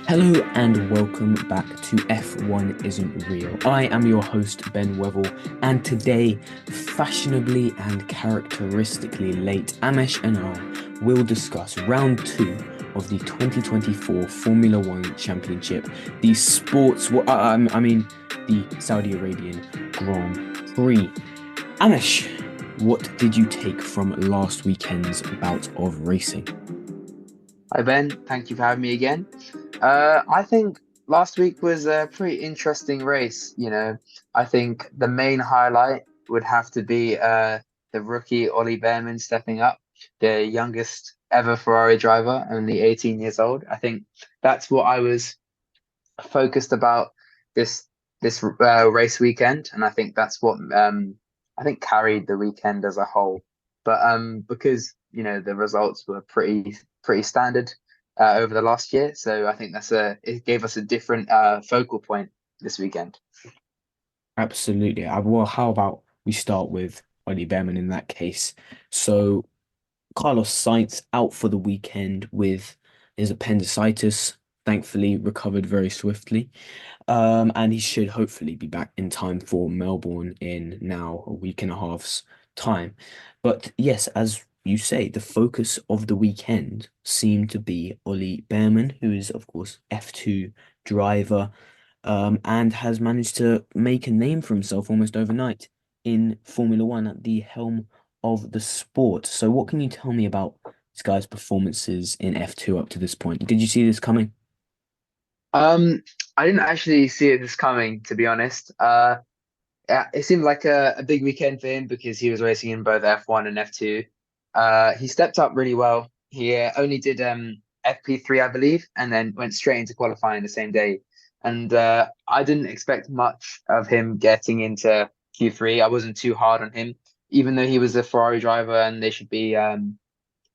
Hello and welcome back to F1 Isn't Real. I am your host, Ben Wevel, and today, fashionably and characteristically late, Amesh and I will discuss round two of the 2024 Formula One Championship, the the Saudi Arabian Grand Prix. Amesh, what did you take from last weekend's bout of racing? Hi Ben, thank you for having me again. I think last week was a pretty interesting race. I think the main highlight would have to be the rookie Ollie Bearman stepping up, the youngest ever Ferrari driver, only 18 years old. I think that's what I was focused about this this race weekend, and I think that's what I think carried the weekend as a whole. But because the results were pretty standard over the last year, so I think it gave us a different focal point this weekend. Absolutely. Well, how about we start with Ollie Bearman in that case? So Carlos Sainz out for the weekend with his appendicitis, thankfully recovered very swiftly. And he should hopefully be back in time for Melbourne in now a week and a half's time. But yes, as you say, the focus of the weekend seemed to be Ollie Bearman, who is, of course, F2 driver, and has managed to make a name for himself almost overnight in Formula One at the helm of the sport. So, what can you tell me about this guy's performances in F2 up to this point? Did you see this coming? Um, I didn't actually see it this coming, to be honest. Yeah, it seemed like a big weekend for him because he was racing in both F1 and F2. He stepped up really well. He only did FP3, I believe, and then went straight into qualifying the same day. And I didn't expect much of him getting into Q3. I wasn't too hard on him, even though he was a Ferrari driver and they should be at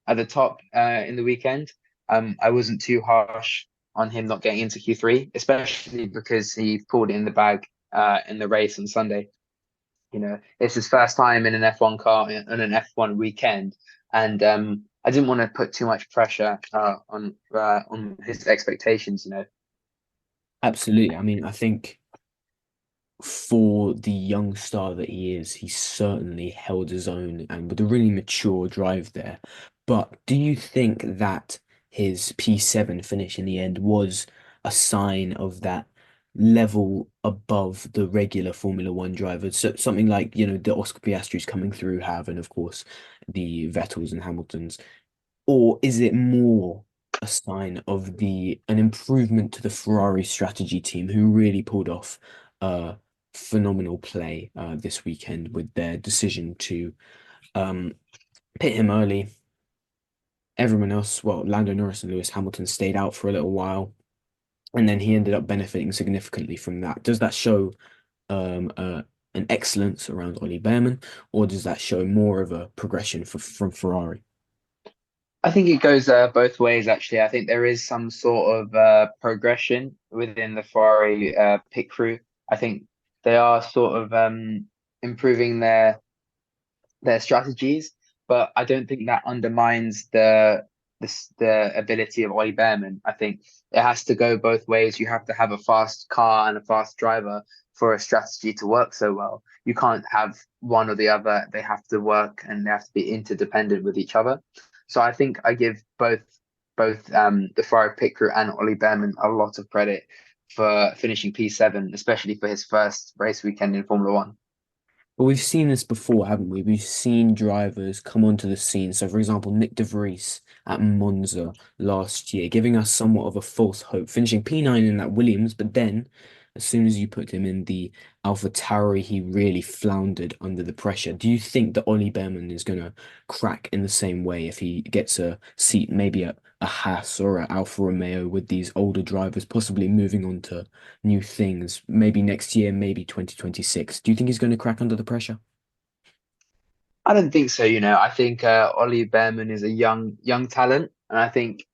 the top in the weekend. I wasn't too harsh on him not getting into Q3, especially because he pulled it in the bag in the race on Sunday. It's his first time in an F1 car in an F1 weekend, and I didn't want to put too much pressure on his expectations. Absolutely. I mean, I think for the young star that he is, he certainly held his own and with a really mature drive there. But do you think that his P7 finish in the end was a sign of that level above the regular Formula One drivers? So something like, the Oscar Piastris coming through have, and of course the Vettels and Hamiltons. Or is it more a sign of the an improvement to the Ferrari strategy team who really pulled off phenomenal play this weekend with their decision to um, pit him early. Everyone else, well, Lando Norris and Lewis Hamilton stayed out for a little while, and then he ended up benefiting significantly from that. Does that show an excellence around Ollie Bearman, or does that show more of a progression from Ferrari? I think it goes both ways, actually. I think there is some sort of progression within the Ferrari pit crew. I think they are sort of improving their strategies, but I don't think that undermines the ability of Ollie Bearman. I think it has to go both ways. You have to have a fast car and a fast driver for a strategy to work so well. You can't have one or the other. They have to work and they have to be interdependent with each other. So I think I give both the Ferrari pit crew and Ollie Bearman a lot of credit for finishing P7, especially for his first race weekend in Formula One. But we've seen this before, haven't we? We've seen drivers come onto the scene. So, for example, Nick De Vries at Monza last year, giving us somewhat of a false hope, finishing P9 in that Williams, but then as soon as you put him in the AlphaTauri, he really floundered under the pressure. Do you think that Ollie Behrman is going to crack in the same way if he gets a seat, maybe at a Haas or at Alfa Romeo with these older drivers, possibly moving on to new things, maybe next year, maybe 2026? Do you think he's going to crack under the pressure? I don't think so. I think Ollie Bearman is a young talent, and I think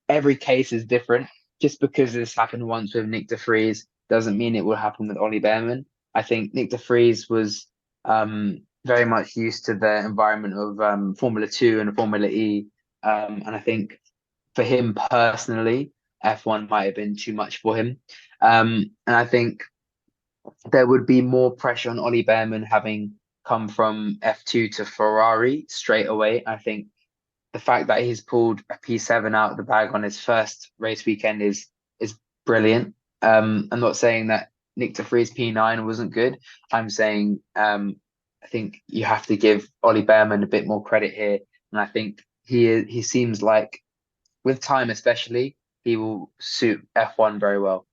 every case is different. Just because this happened once with Nick De Vries doesn't mean it will happen with Ollie Bearman. I think Nick De Vries was very much used to the environment of Formula Two and Formula E, and I think for him personally, F1 might have been too much for him. And I think there would be more pressure on Ollie Bearman having come from F2 to Ferrari straight away. I think the fact that he's pulled a P7 out of the bag on his first race weekend is brilliant. I'm not saying that Nick de Vries P9 wasn't good. I'm saying I think you have to give Ollie Bearman a bit more credit here, and I think he seems like with time especially he will suit F1 very well.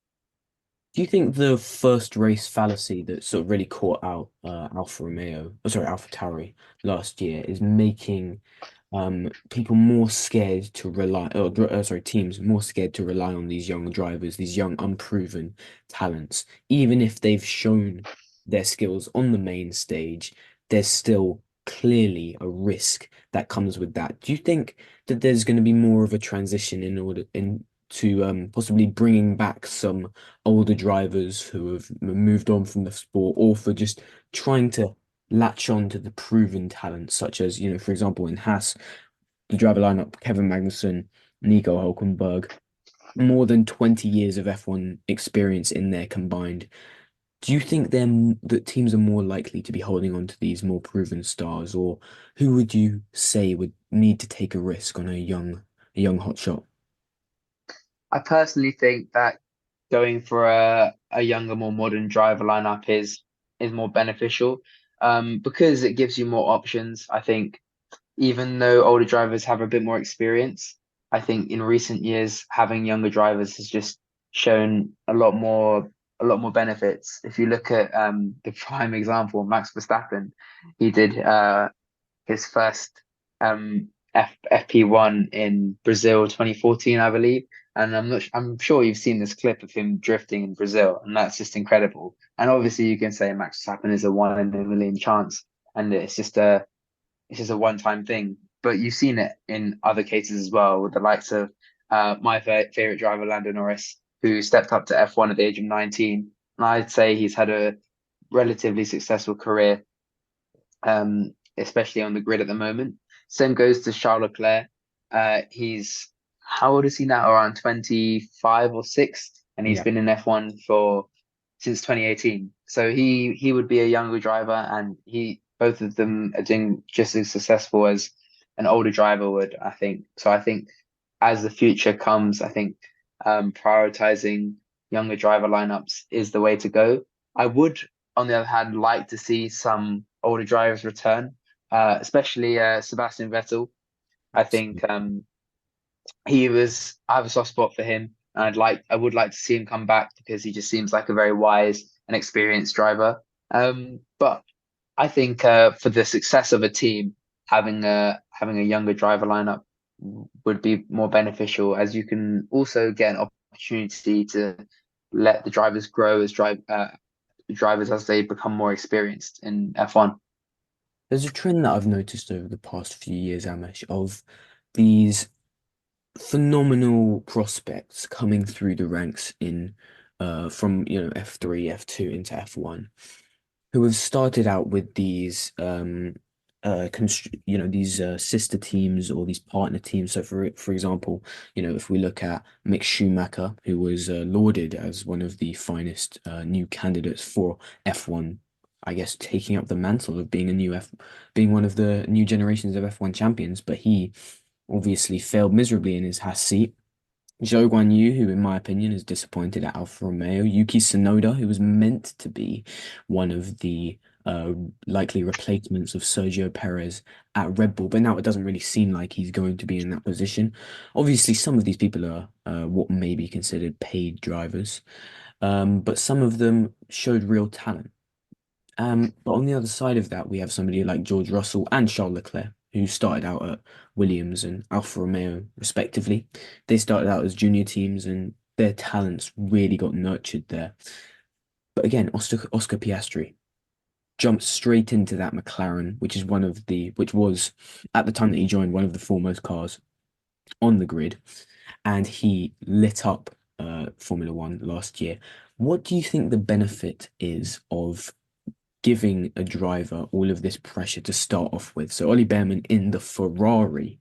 Do you think the first race fallacy that sort of really caught out Alfa Romeo, oh, sorry, Alfa Tauri last year is making people more scared to rely, sorry, teams more scared to rely on these young drivers, these young unproven talents, even if they've shown their skills on the main stage, there's still clearly a risk that comes with that. Do you think that there's going to be more of a transition in order in to possibly bringing back some older drivers who have moved on from the sport, or for just trying to latch on to the proven talents, such as, for example, in Haas, the driver lineup, Kevin Magnussen, Nico Hulkenberg, more than 20 years of F1 experience in there combined. Do you think that teams are more likely to be holding on to these more proven stars, or who would you say would need to take a risk on a young hotshot? I personally think that going for a younger, more modern driver lineup is more beneficial because it gives you more options. I think even though older drivers have a bit more experience, I think in recent years having younger drivers has just shown a lot more benefits. If you look at the prime example, Max Verstappen, he did his first FP1 in Brazil 2014, I believe. And I'm sure you've seen this clip of him drifting in Brazil, and that's just incredible. And obviously you can say Max Verstappen is a 1 in a million chance, and it's just a one-time thing. But you've seen it in other cases as well, with the likes of my favorite driver, Lando Norris, who stepped up to F1 at the age of 19. And I'd say he's had a relatively successful career, especially on the grid at the moment. Same goes to Charles Leclerc. He's how old is he now? Around 25 or 6, and he's Yeah. been in F1 for since 2018. So he would be a younger driver, and he both of them are doing just as successful as an older driver would, I think. So I think as the future comes, I think prioritizing younger driver lineups is the way to go. I would, on the other hand, like to see some older drivers return, especially Sebastian Vettel. I think Absolutely. I have a soft spot for him, and I would like to see him come back because he just seems like a very wise and experienced driver. But I think for the success of a team, having a younger driver lineup would be more beneficial, as you can also get an opportunity to let the drivers grow as drivers as they become more experienced in F1. There's a trend that I've noticed over the past few years, Amesh, of these phenomenal prospects coming through the ranks in from F3, F2 into F1, who have started out with these these sister teams or these partner teams. So for example, if we look at Mick Schumacher, who was lauded as one of the finest new candidates for F1, I guess taking up the mantle of being one of the new generations of F1 champions, but he obviously failed miserably in his Haas seat. Zhou Guanyu, who in my opinion is disappointed at Alfa Romeo, Yuki Tsunoda, who was meant to be one of the likely replacements of Sergio Perez at Red Bull, but now it doesn't really seem like he's going to be in that position. Obviously, some of these people are what may be considered paid drivers, but some of them showed real talent. But on the other side of that, we have somebody like George Russell and Charles Leclerc, who started out at Williams and Alfa Romeo, respectively. They started out as junior teams and their talents really got nurtured there. But again, Oscar Piastri jumped straight into that McLaren, which was at the time that he joined one of the foremost cars on the grid, and he lit up Formula One last year. What do you think the benefit is of giving a driver all of this pressure to start off with? So Ollie Bearman in the Ferrari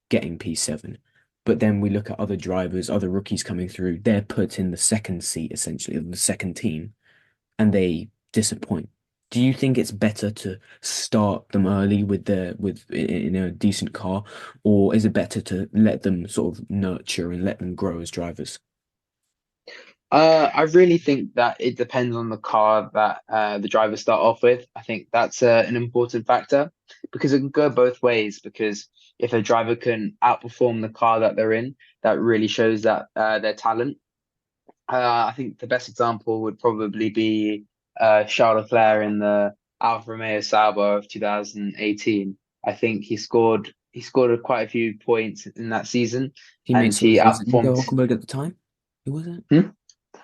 getting P7. But then we look at other drivers, other rookies coming through, they're put in the second seat essentially, of the second team, and they disappoint. Do you think it's better to start them early with in a decent car, or is it better to let them sort of nurture and let them grow as drivers? I really think that it depends on the car that the drivers start off with. I think that's an important factor because it can go both ways. Because if a driver can outperform the car that they're in, that really shows that their talent. I think the best example would probably be Charles Leclerc in the Alfa Romeo Sauber of 2018. I think he scored quite a few points in that season, and Teammates he was it Nico outperformed. Hulkenberg at the time? Who was it? Hmm?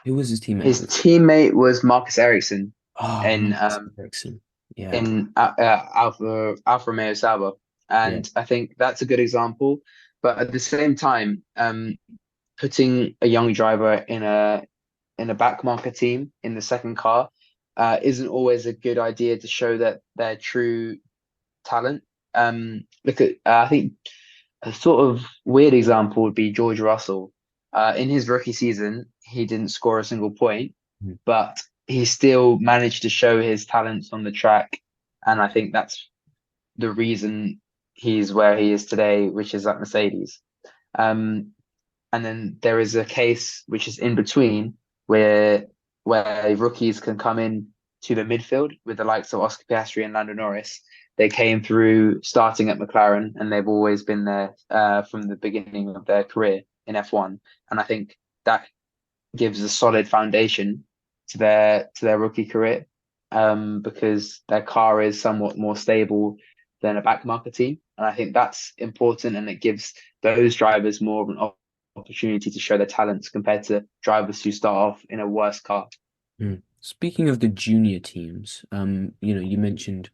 Who was his teammate? His teammate was Marcus Ericsson Oh, in Marcus um, Ericsson. Yeah, in Alfa Romeo Sauber, yeah. and I think that's a good example. But at the same time, putting a young driver in a back marker team in the second car isn't always a good idea to show that their true talent. Look at I think a sort of weird example would be George Russell. In his rookie season, he didn't score a single point, Mm. but he still managed to show his talents on the track, and I think that's the reason he's where he is today, which is at Mercedes. Um, and then there is a case which is in between where rookies can come in to the midfield with the likes of Oscar Piastri and Lando Norris. They came through starting at McLaren and they've always been there from the beginning of their career in F1. And I think that gives a solid foundation to their rookie career because their car is somewhat more stable than a back market team. And I think that's important and it gives those drivers more of an opportunity to show their talents compared to drivers who start off in a worse car. Mm. Speaking of the junior teams, you mentioned,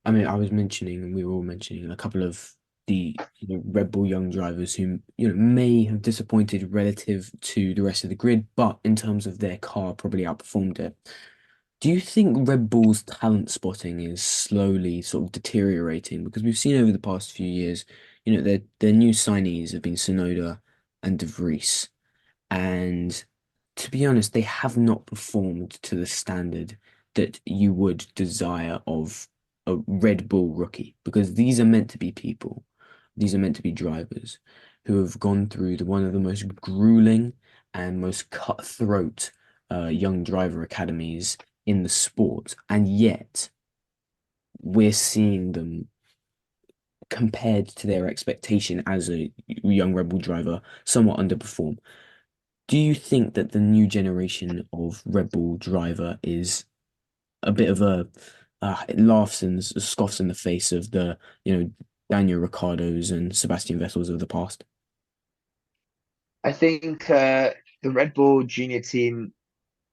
I mean, I was mentioning, and we were all mentioning a couple of the Red Bull young drivers who, may have disappointed relative to the rest of the grid, but in terms of their car, probably outperformed it. Do you think Red Bull's talent spotting is slowly sort of deteriorating? Because we've seen over the past few years, their new signees have been Sonoda and De Vries. And to be honest, they have not performed to the standard that you would desire of a Red Bull rookie, because these are meant to be people, these are meant to be drivers who have gone through one of the most grueling and most cutthroat young driver academies in the sport, and yet we're seeing them compared to their expectation as a young Red Bull driver somewhat underperform. Do you think that the new generation of Red Bull driver is a bit of it laughs and scoffs in the face of the, Daniel Ricciardos and Sebastian Vettels of the past? I think the Red Bull junior team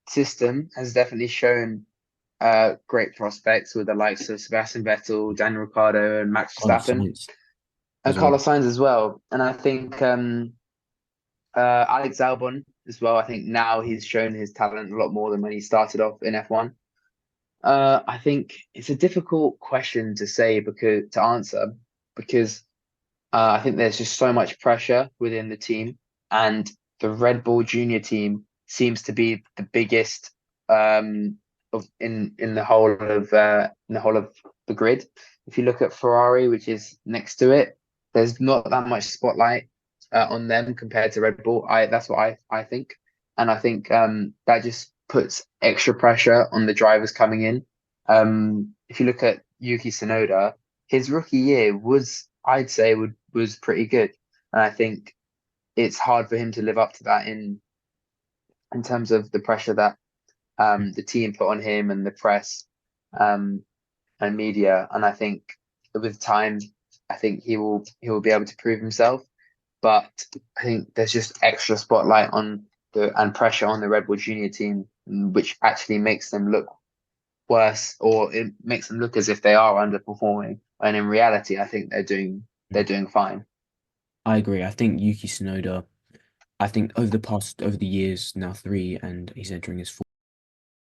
system has definitely shown great prospects with the likes of Sebastian Vettel, Daniel Ricciardo, and Max Carlos Verstappen, Sainz and as well. Carlos Sainz as well. And I think Alex Albon as well. I think now he's shown his talent a lot more than when he started off in F1. I think it's a difficult question to say because to answer because I think there's just so much pressure within the team, and the Red Bull Junior team seems to be the biggest in the whole of the grid. If you look at Ferrari, which is next to it, there's not that much spotlight on them compared to Red Bull. That's what I think, and I think that just puts extra pressure on the drivers coming in. If you look at Yuki Tsunoda, his rookie year I'd say was pretty good, and I think it's hard for him to live up to that in terms of the pressure that the team put on him and the press um, and media. And I think with time, I think he will be able to prove himself. But I think there's just extra spotlight on the and pressure on the Red Bull Junior team, which actually makes them look worse, or it makes them look as if they are underperforming. And in reality, I think they're doing fine. I agree. I think Yuki Tsunoda, I think over the years, now three, and he's entering his